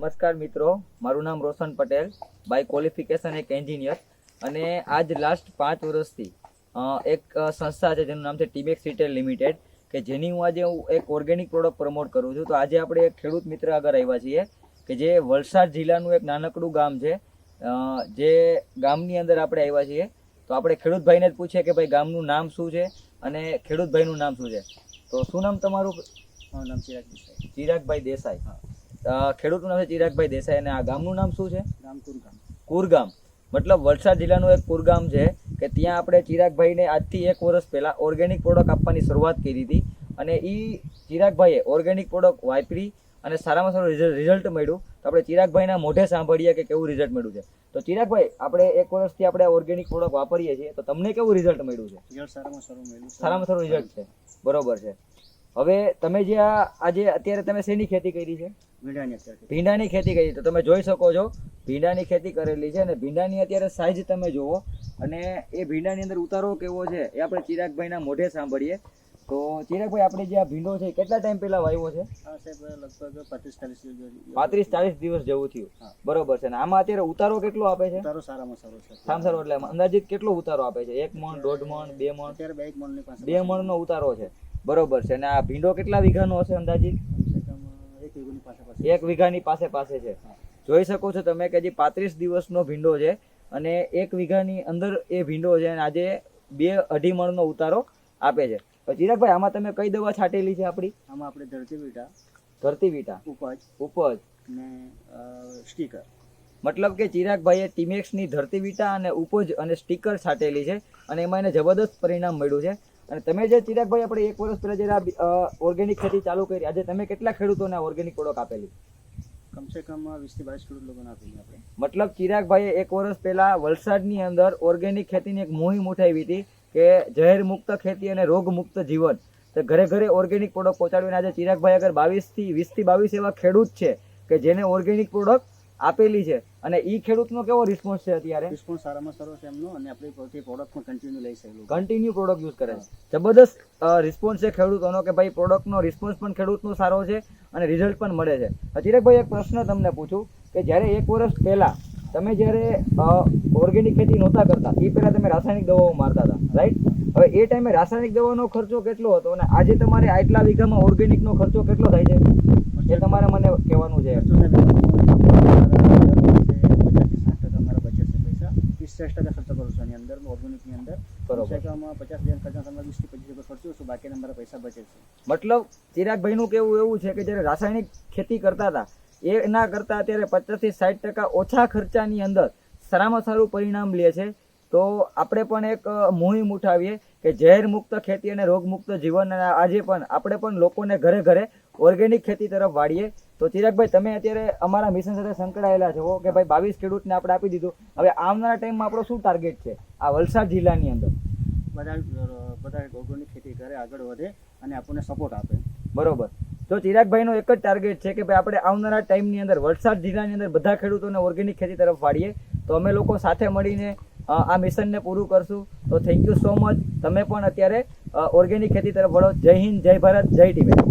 નમસ્કાર મિત્રો, મારું નામ રોશન પટેલ, બાય ક્વોલિફિકેશન એક એન્જિનિયર. અને આજ લાસ્ટ 5 વર્ષથી એક સંસ્થા છે જેનું નામ છે ટીમેક્સ રિટેલ લિમિટેડ, કે જેની હું આજે એક ઓર્ગેનિક પ્રોડક્ટ પ્રમોટ કરું છું. તો આજે આપણે એક ખેડૂત મિત્ર આગળ આવ્યા છીએ કે જે વલસાડ જિલ્લાનું એક નાનકડું ગામ છે, જે ગામની અંદર આપણે આવ્યા છીએ. તો આપણે ખેડૂતભાઈને જ પૂછીએ કે ભાઈ ગામનું નામ શું છે અને ખેડૂતભાઈનું નામ શું છે. તો શું નામ તમારું? મારું નામ ચિરાગ દેસાઈ. ચિરાગભાઈ દેસાઈ. ખેડૂતનું નામ છે ચિરાગભાઈ દેસાઈ અને આ ગામનું નામ શું છે? ગામ કુરગામ. કુરગામ, મતલબ વલસાડ જિલ્લાનું એક કુરગામ છે કે ત્યાં આપણે ચિરાગભાઈને આજથી 1 વર્ષ પહેલાં ઓર્ગેનિક પ્રોડક્ટ આપવાની શરૂઆત કરી હતી. અને એ ચિરાગભાઈએ ઓર્ગેનિક પ્રોડક્ટ વાપરી અને સારામાં સારું રિઝલ્ટ મળ્યું. તો આપણે ચિરાગભાઈના મોઢે સાંભળીએ કે કેવું રિઝલ્ટ મળ્યું છે. તો ચિરાગભાઈ, આપણે 1 વર્ષથી આપણે ઓર્ગેનિક પ્રોડક્ટ વાપરીએ છીએ, તો તમને કેવું રિઝલ્ટ મળ્યું છે? રિઝલ્ટ સારામાં સારું મળ્યું. સારામાં સારું રિઝલ્ટ છે, બરોબર છે. હવે તમે જે આજે અત્યારે તમે શેની ખેતી કરી છે? ભીંડાની ખેતી કરી. તો તમે જોઈ શકો છો ભીંડાની ખેતી કરેલી છે અને ભીંડાની અત્યારે સાઈઝ તમે જુઓ અને એ ભીંડાની અંદર ઉતારો કેવો છે એ આપણે ચિરાગભાઈના મોઢે સાંભળીએ. તો ચિરાગભાઈ, આપણે જે આ ભીંડો છે કેટલા ટાઈમ પહેલા વાવ્યો છે? લગભગ 35-40 દિવસ જેવું થયું, બરોબર છે. અને આમાં અત્યારે ઉતારો કેટલો આપે છે? ઉતારો સારામાં સારો છે. સારામાં સારો એટલે અંદાજિત કેટલો ઉતારો આપે છે? 1 મણ, 1.5 મણ, 2 મણ? અત્યારે 2 મણની પાસે 2 મણનો ઉતારો છે, બરોબર છે. અને આ ભીંડો કેટલા વીઘાનો હશે અંદાજિત? 1 વીઘાની પાસે છે. જોઈ શકો છો તમે કે હજી 35 દિવસનો ભીંડો છે અને 1 વીઘાની અંદર એ ભીંડો છે અને આજે 2-2.5 મણનો ઉતારો આપે છે. તો ચિરાગભાઈ, આમાં તમે કઈ દવા છાંટેલી છે આપણી? આમાં આપણે ધરતી વિટા, ઉપજ અને સ્ટીકર. મતલબ કે ચિરાગભાઈએ ટીમેક્સની ધરતી વિટા અને ઉપજ અને સ્ટીકર છાંટેલી છે અને એમાં એને જબરદસ્ત પરિણામ મળ્યું છે. અને તમે જે ચિરાગભાઈ આપણે 1 વર્ષ પહેલા જ્યારે ઓર્ગેનિક ખેતી ચાલુ કરી, આજે તમે કેટલા ખેડૂતોને ઓર્ગેનિક પ્રોડક્ટ આપેલી? કમસે કમ 20 થી 22 ખેડૂત લોકોને આપેલી આપણે. મતલબ ચિરાગભાઈએ 1 વર્ષ પહેલા વલસાડની અંદર ઓર્ગેનિક ખેતીની એક મુહિમ ઉઠાવી હતી કે ઝેર મુક્ત ખેતી અને રોગ મુક્ત જીવન. તો ઘરે ઘરે ઓર્ગેનિક પ્રોડક્ટ પહોંચાડીને આજે ચિરાગભાઈ આગળ 20 થી 22 એવા ખેડૂત છે કે જેને ઓર્ગેનિક પ્રોડક્ટ આપેલી છે. અને ઈ ખેડૂતનો કેવો રિસ્પોન્સ છે અત્યારે? રિસ્પોન્સ સારામાં સારો છે એમનો. અને આપણે પોતે પ્રોડક્ટ પણ કન્ટિન્યુ લઈ શકીએ. કન્ટિન્યુ પ્રોડક્ટ યુઝ કરે છે. જબરદસ્ત રિસ્પોન્સ છે ખેડૂતોનો કે ભાઈ પ્રોડક્ટનો રિસ્પોન્સ પણ ખેડૂતનો સારો છે અને રિઝલ્ટ પણ મળે છે. ચિરાગભાઈ, એક પ્રશ્ન તમને પૂછું કે જ્યારે 1 વર્ષ પહેલા તમે જ્યારે ઓર્ગેનિક ખેતી નહોતા કરતા એ પહેલા તમે રાસાયણિક દવાઓ મારતા હતા, રાઈટ? હવે એ ટાઈમે રાસાયણિક દવાનો ખર્ચો કેટલો હતો અને આજે તમારે આટલા વીઘામાં ઓર્ગેનિકનો ખર્ચો કેટલો થાય છે એ તમારે મને કહેવાનું છે. 30% ખર્ચો કરું છું એની અંદર, ઓર્ગેનિકની અંદર. બરોબર. 50,000 ખર્ચા તમારે 20 થી 25 ખર્ચું છું, બાકીના મારા પૈસા બચે છે. મતલબ ચિરાગભાઈનું કેવું એવું છે કે જ્યારે રાસાયણિક ખેતી કરતા હતા એના કરતાં અત્યારે 50 થી 60% ઓછા ખર્ચાની અંદર સારામાં સારું પરિણામ લે છે. તો આપણે પણ એક મુહિમ ઉઠાવીએ કે ઝેર મુક્ત ખેતી અને રોગ મુક્ત જીવન. અને આજે પણ આપણે પણ લોકોને ઘરે ઘરે ઓર્ગેનિક ખેતી તરફ વાળીએ. તો ચિરાગભાઈ, તમે અત્યારે અમારા મિશન સાથે સંકળાયેલા છો કે ભાઈ 22 ખેડૂતને આપણે આપી દીધું. હવે આવનારા ટાઈમમાં આપણો શું ટાર્ગેટ છે આ વલસાડ જિલ્લાની અંદર? બધા ઓર્ગેનિક ખેતી કરે, આગળ વધે અને આપણને સપોર્ટ આપે. બરોબર. તો ચિરાગભાઈનો એક જ ટાર્ગેટ છે કે ભાઈ આપણે આવનારા ટાઈમની અંદર વલસાડ જિલ્લાની અંદર બધા ખેડૂતોને ઓર્ગેનિક ખેતી તરફ વાળીએ. તો અમે લોકો સાથે મળીને આ મિશનને પૂરું કરશું. તો થેન્ક યુ સો મચ. તમે પણ અત્યારે ઓર્ગેનિક ખેતી તરફ વળો. જય હિન્દ, જય ભારત, જય ટીમેક્સ.